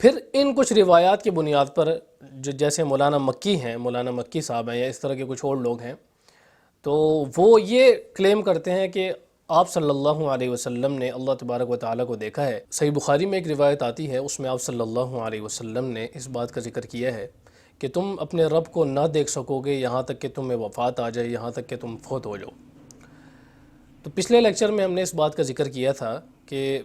پھر ان کچھ روایات کی بنیاد پر جو جیسے مولانا مکی ہیں، مولانا مکی صاحب ہیں یا اس طرح کے کچھ اور لوگ ہیں، تو وہ یہ کلیم کرتے ہیں کہ آپ صلی اللہ علیہ وسلم نے اللہ تبارک و تعالیٰ کو دیکھا ہے۔ صحیح بخاری میں ایک روایت آتی ہے، اس میں آپ صلی اللہ علیہ وسلم نے اس بات کا ذکر کیا ہے کہ تم اپنے رب کو نہ دیکھ سکو گے یہاں تک کہ تمہیں وفات آ جائے، یہاں تک کہ تم فوت ہو جاؤ۔ تو پچھلے لیکچر میں ہم نے اس بات کا ذکر کیا تھا کہ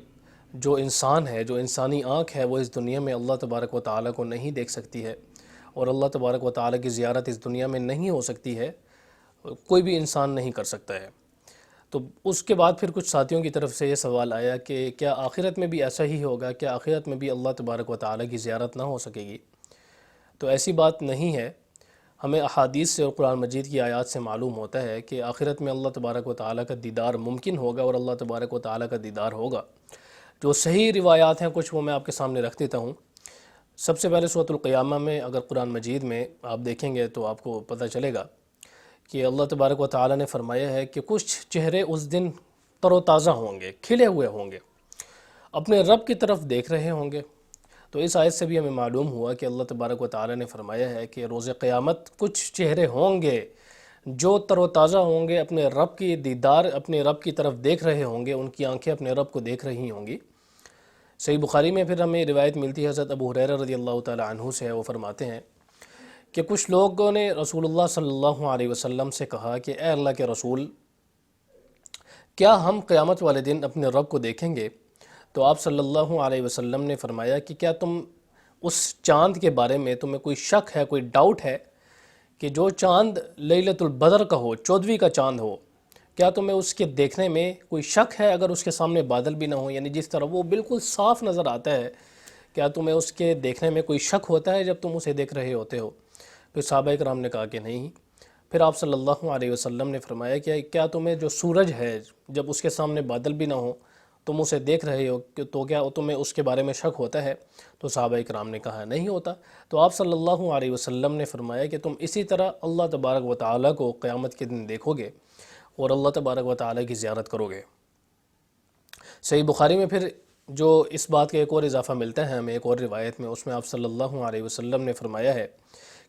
جو انسان ہے، جو انسانی آنکھ ہے، وہ اس دنیا میں اللہ تبارک و تعالیٰ کو نہیں دیکھ سکتی ہے، اور اللہ تبارک و تعالیٰ کی زیارت اس دنیا میں نہیں ہو سکتی ہے، کوئی بھی انسان نہیں کر سکتا ہے۔ تو اس کے بعد پھر کچھ ساتھیوں کی طرف سے یہ سوال آیا کہ کیا آخرت میں بھی ایسا ہی ہوگا، کیا آخرت میں بھی اللہ تبارک و تعالیٰ کی زیارت نہ ہو سکے گی؟ تو ایسی بات نہیں ہے۔ ہمیں احادیث سے اور قرآن مجید کی آیات سے معلوم ہوتا ہے کہ آخرت میں اللہ تبارک و تعالیٰ کا دیدار ممکن ہوگا اور اللہ تبارک و تعالیٰ کا دیدار ہوگا۔ جو صحیح روایات ہیں کچھ وہ میں آپ کے سامنے رکھ دیتا ہوں۔ سب سے پہلے سورۃ القیامہ میں اگر قرآن مجید میں آپ دیکھیں گے تو آپ کو پتہ چلے گا کہ اللہ تبارک و تعالیٰ نے فرمایا ہے کہ کچھ چہرے اس دن تر و تازہ ہوں گے، کھلے ہوئے ہوں گے، اپنے رب کی طرف دیکھ رہے ہوں گے۔ تو اس آیت سے بھی ہمیں معلوم ہوا کہ اللہ تبارک و تعالیٰ نے فرمایا ہے کہ روز قیامت کچھ چہرے ہوں گے جو تر و تازہ ہوں گے، اپنے رب کی دیدار، اپنے رب کی طرف دیکھ رہے ہوں گے، ان کی آنکھیں اپنے رب کو دیکھ رہی ہوں گی۔ صحیح بخاری میں پھر ہمیں روایت ملتی ہے حضرت ابو ہریرہ رضی اللہ تعالی عنہ سے، وہ فرماتے ہیں کہ کچھ لوگوں نے رسول اللہ صلی اللہ علیہ وسلم سے کہا کہ اے اللہ کے رسول، کیا ہم قیامت والے دن اپنے رب کو دیکھیں گے؟ تو آپ صلی اللہ علیہ وسلم نے فرمایا کہ کیا تم اس چاند کے بارے میں تمہیں کوئی شک ہے، کوئی ڈاؤٹ ہے کہ جو چاند لیلۃ البدر کا ہو، 14ویں کا چاند ہو، کیا تمہیں اس کے دیکھنے میں کوئی شک ہے اگر اس کے سامنے بادل بھی نہ ہو؟ یعنی جس طرح وہ بالکل صاف نظر آتا ہے، کیا تمہیں اس کے دیکھنے میں کوئی شک ہوتا ہے جب تم اسے دیکھ رہے ہوتے ہو؟ پھر صحابہ کرام نے کہا کہ نہیں۔ پھر آپ صلی اللہ علیہ وسلم نے فرمایا کہ کیا تمہیں جو سورج ہے جب اس کے سامنے بادل بھی نہ ہو تم اسے دیکھ رہے ہو تو کیا تمہیں اس کے بارے میں شک ہوتا ہے؟ تو صحابہ کرام نے کہا نہیں ہوتا۔ تو آپ صلی اللہ علیہ وسلم نے فرمایا کہ تم اسی طرح اللہ تبارک و تعالیٰ کو قیامت کے دن دیکھو گے اور اللہ تبارک و تعالیٰ کی زیارت کرو گے۔ صحیح بخاری میں پھر جو اس بات کا ایک اور اضافہ ملتا ہے ہمیں ایک اور روایت میں، اس میں آپ صلی اللہ علیہ وسلم نے فرمایا ہے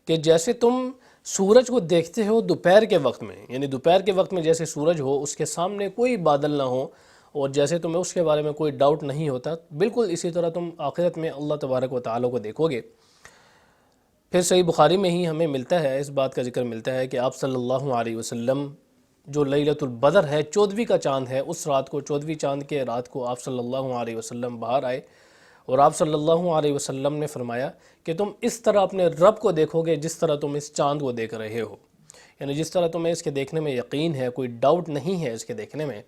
کہ جیسے تم سورج کو دیکھتے ہو دوپہر کے وقت میں، یعنی دوپہر کے وقت میں جیسے سورج ہو، اس کے سامنے کوئی بادل نہ ہو اور جیسے تمہیں اس کے بارے میں کوئی ڈاؤٹ نہیں ہوتا، بالکل اسی طرح تم آخرت میں اللہ تبارک و تعالیٰ کو دیکھو گے۔ پھر صحیح بخاری میں ہی ہمیں ملتا ہے، اس بات کا ذکر ملتا ہے کہ آپ صلی اللہ علیہ وسلم جو لیلۃ البدر ہے، 14ویں کا چاند ہے، اس رات کو، 14ویں چاند کے رات کو آپ صلی اللہ علیہ وسلم باہر آئے اور آپ صلی اللہ علیہ وسلم نے فرمایا کہ تم اس طرح اپنے رب کو دیکھو گے جس طرح تم اس چاند کو دیکھ رہے ہو، یعنی جس طرح تمہیں اس کے دیکھنے میں یقین ہے، کوئی ڈاؤٹ نہیں ہے اس کے دیکھنے میں،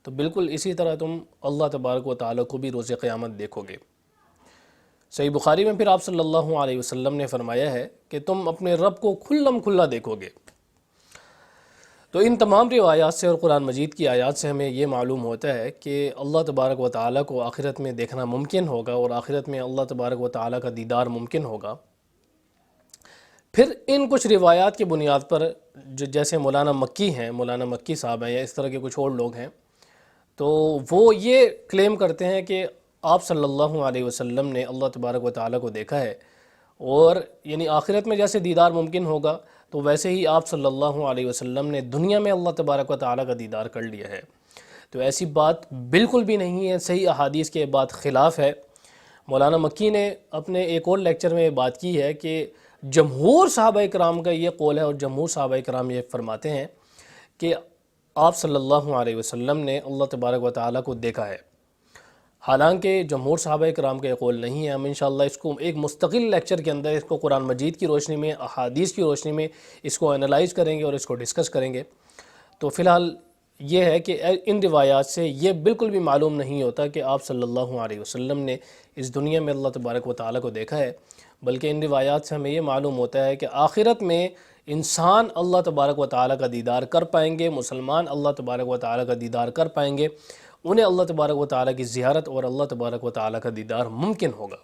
تو بالکل اسی طرح تم اللہ تبارک و تعالیٰ کو بھی روز قیامت دیکھو گے۔ صحیح بخاری میں پھر آپ صلی اللہ علیہ وسلم نے فرمایا ہے کہ تم اپنے رب کو کھلم کھلا دیکھو گے۔ تو ان تمام روایات سے اور قرآن مجید کی آیات سے ہمیں یہ معلوم ہوتا ہے کہ اللہ تبارک و تعالیٰ کو آخرت میں دیکھنا ممکن ہوگا اور آخرت میں اللہ تبارک و تعالیٰ کا دیدار ممکن ہوگا۔ پھر ان کچھ روایات کی بنیاد پر جو جیسے مولانا مکی ہیں، مولانا مکی صاحب ہیں یا اس طرح کے کچھ اور لوگ ہیں، تو وہ یہ کلیم کرتے ہیں کہ آپ صلی اللہ علیہ وسلم نے اللہ تبارک و تعالیٰ کو دیکھا ہے، اور یعنی آخرت میں جیسے دیدار ممکن ہوگا تو ویسے ہی آپ صلی اللہ علیہ وسلم نے دنیا میں اللہ تبارک و تعالیٰ کا دیدار کر لیا ہے۔ تو ایسی بات بالکل بھی نہیں ہے، صحیح احادیث کے بات خلاف ہے۔ مولانا مکی نے اپنے ایک اور لیکچر میں یہ بات کی ہے کہ جمہور صحابہ کرام کا یہ قول ہے اور جمہور صحابہ کرام یہ فرماتے ہیں کہ آپ صلی اللہ علیہ وسلم نے اللہ تبارک و تعالیٰ کو دیکھا ہے۔ حالانکہ جمہور صحابہ کرام کا یہ قول نہیں ہے۔ ہم انشاءاللہ اس کو ایک مستقل لیکچر کے اندر اس کو قرآن مجید کی روشنی میں، احادیث کی روشنی میں اس کو انالائز کریں گے اور اس کو ڈسکس کریں گے۔ تو فی الحال یہ ہے کہ ان روایات سے یہ بالکل بھی معلوم نہیں ہوتا کہ آپ صلی اللہ علیہ وسلم نے اس دنیا میں اللہ تبارک و تعالیٰ کو دیکھا ہے، بلکہ ان روایات سے ہمیں یہ معلوم ہوتا ہے کہ آخرت میں انسان اللہ تبارک و تعالیٰ کا دیدار کر پائیں گے، مسلمان اللہ تبارک و تعالیٰ کا دیدار کر پائیں گے، انہیں اللہ تبارک و تعالیٰ کی زیارت اور اللہ تبارک و تعالیٰ کا دیدار ممکن ہوگا۔